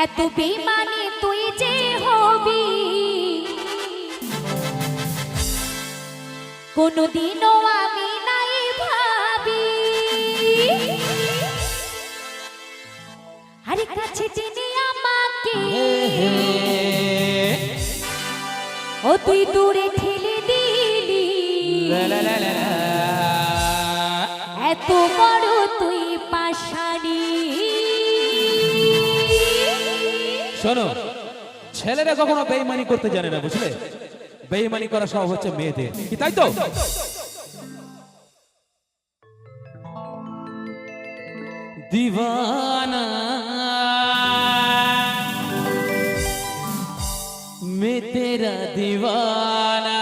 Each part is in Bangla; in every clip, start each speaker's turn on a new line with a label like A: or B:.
A: এত বেমানে তুই যে হবি কোনদিনও আমি নাই ভাবি। আরে কাছে টেনে আমাকে ও তুই দূরে ঠেলে দিলি, এত বড় তুই পাশানি।
B: শোনো, ছেলেরা কখনো বেঈমানি করতে জানে না, বুঝলে? বেঈমানি করা সব হচ্ছে মেয়েদের, কি তাই তো? दीवाना मैं तेरा दीवाना।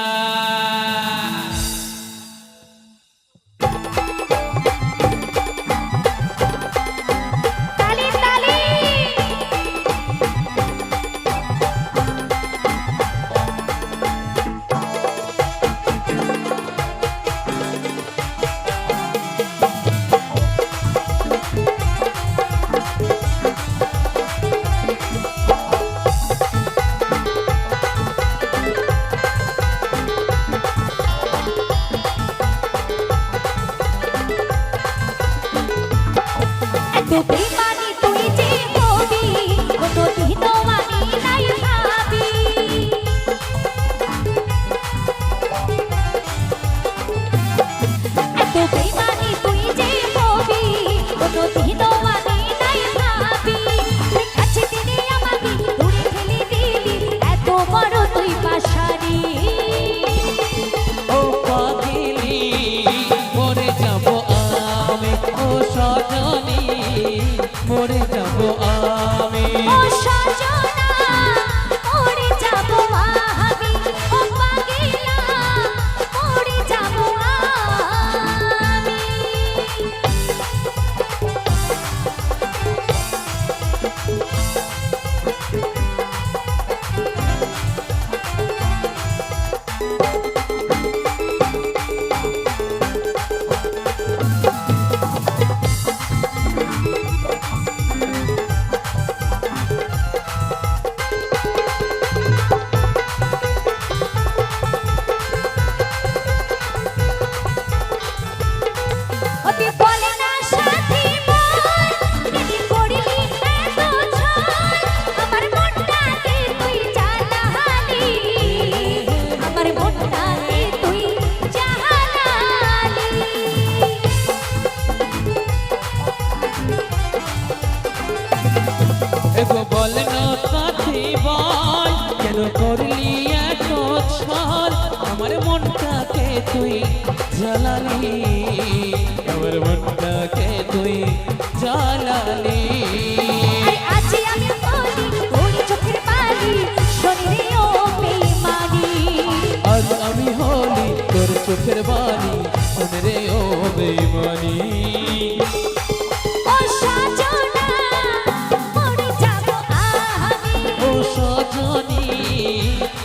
A: ताली ताली तू बेमानी तुई जे होबी कोनदिनও আমি নাই ভাবি। এত বেমানি তুই যে হবি কোনদিনও আমি নাই ভাবি। কাছে টেনে আমাকে দূরে ঠেলে দিলি, এত বড় তুই পাশানি।
B: ও পাগলি মরে যাব আমি, ও সজনী মরে যাব আমি।
A: ও সজনা মরে যাব আমি, ও পাগলা মরে যাব আমি। ওতে বলে না সাথী মন কেদি করলি এত ছল, আমার মনটাকে তুই জ্বালালি, আমার মনটাকে তুই জ্বালালি।
B: এগো বল না সাথী বল কেন করলি এত ছল, আমার মনটাকে তুই জ্বালালি, আমার মনটাকে তুই জ্বালালি।
A: আরে আজি আমি বলি তোর চোখের বালি, শোনি রে ও বেঈমানি।
B: আজ আমি হলি তোর চোখের বালি, শোন রে ও বেঈমানি।
A: ও সজনা মরে যাব আমি,
B: ও সজনী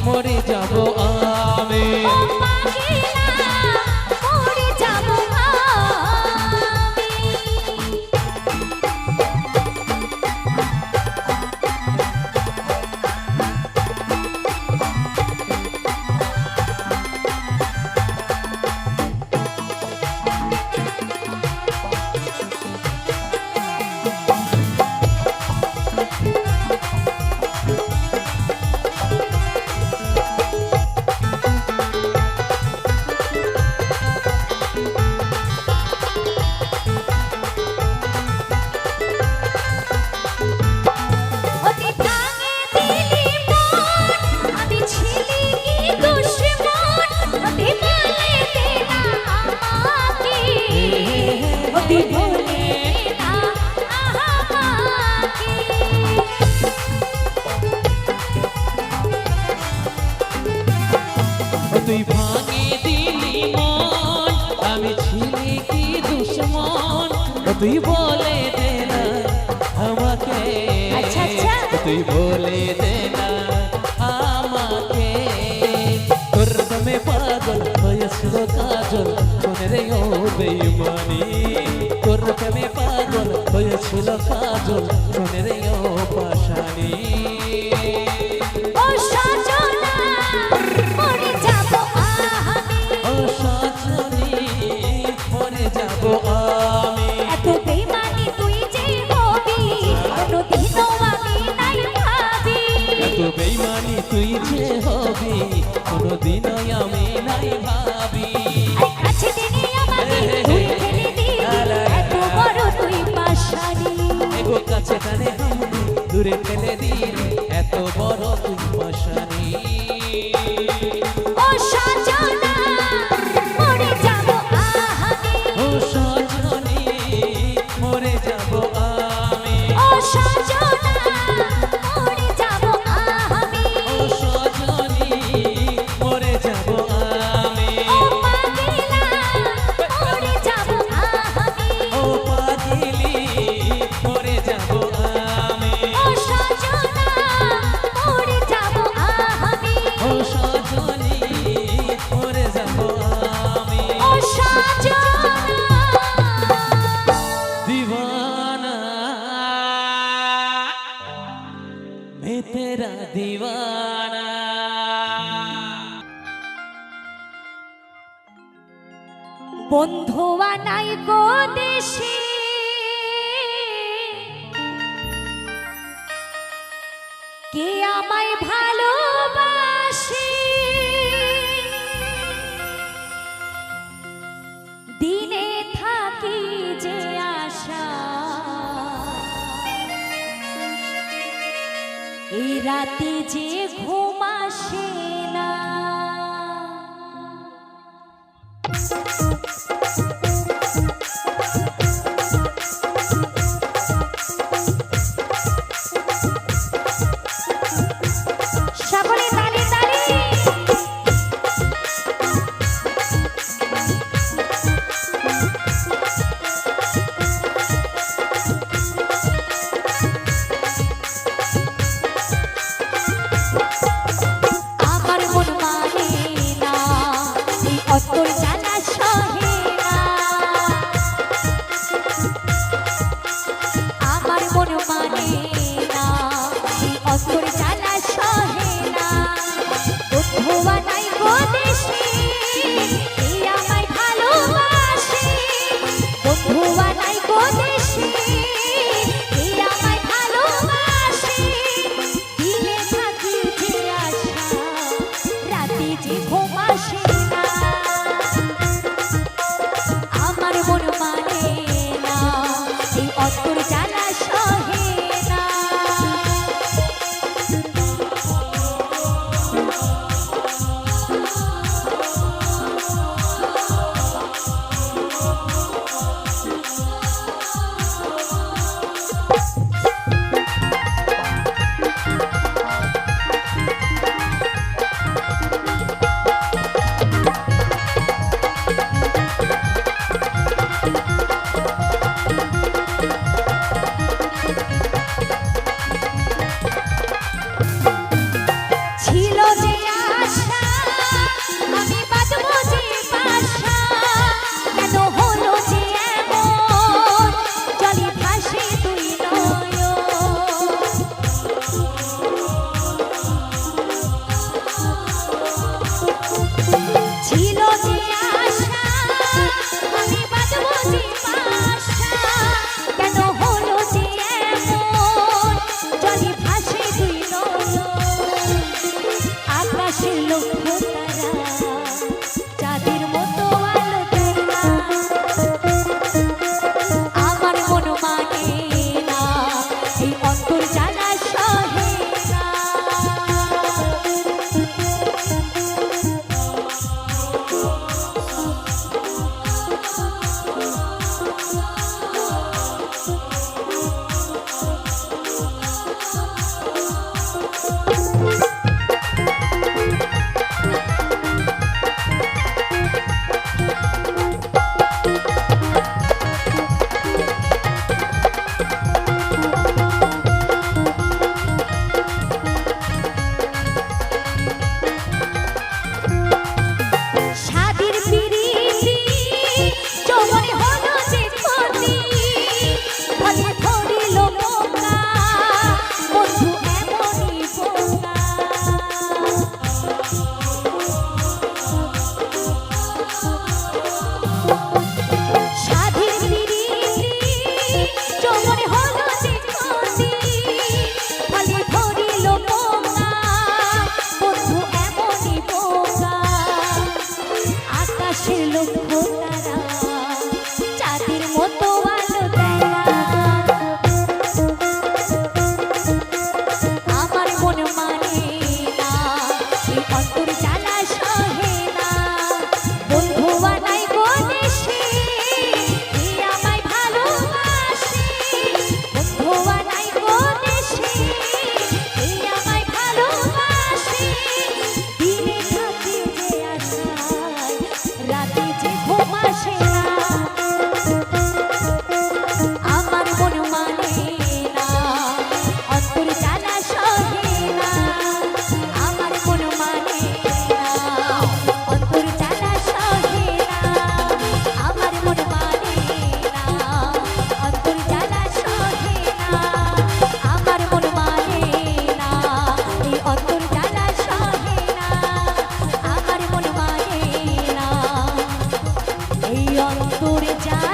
B: মরে যাব আমি।
A: ও পাগলা মরে যাব আমি। ওতে ভাঙে দিলি মন, আমি ছিলি কি দুশমন, ওতে বলে দে না আমাকে, ওতে বলে দে না আমাকে।
B: তুই ভাঙে দিলি মন, আমি ছিলি কি দুশ্মন, তুই বলে দে না আমাকে,
A: আচ্ছা, আচ্ছা।
B: তুই বলে দে না আমাকে। তোর প্রেমে পাগল হয়েছিল কাজল, শোন রে ও বেঈমানি, তোর প্রেমে পাগল হয়েছিল ছিল কাজল সোনের পাশানি
A: ও সজনা মরে যাব আমি
B: ও সজনী মরে যাব আমি
A: এত বেমানি তুই যে হবি কোনোদিনও আমি নাই ভাবি
B: এত বেইমানি তুই যে হবি কোনোদিনও আমি নাই ভাবি
A: আই কাছে দিনে আমাকে তুই ফেলে দিলি এত বড় তুই পাশানি
B: এগো কাছে টানে হামনি দূরে ফেলে দিলি এত বড় তুই পাশানি
A: ও সজনা মরে যাব আমি
B: ও সজনী মরে যাব আমি
A: ও সজনা মরে যাব আমি
B: ও সজনী মরে যাব আমি
A: ও পাগলা মরে যাব আমি
B: ও পাগলি মরে যাব আমি
A: ও সজনা মরে যাব আমি
B: ও সজনী মরে যাব আমি
A: ও সজনা
B: दीवाना मैं तेरा दीवाना
A: বন্ধুয়া নাই গো দেশে কে আমায় ভালোবাসে দিনে থাকি যে আশা এই রাতে যে ঘুম আসে না সকলে তালি তালি আমার মন মানে না এই অতর জানা সহে না আমার মন মানে না এই অতর জানা সহে না বন্ধুয়া নাই গো দেশে কে আমায় ভালোবাসে বন্ধুয়া নাই গো দেশে কে আমায় ভালোবাসে দিনে থাকি যে আশা রাতে যে ঘুম আসে না আমার মন মানে না এই অতর জানা সহে না ছিল যে আশা আমি বাঁধবো যে বাসা কেন হলো যে এমন জলে ভাসে তুই নয় এই অন্তরে যা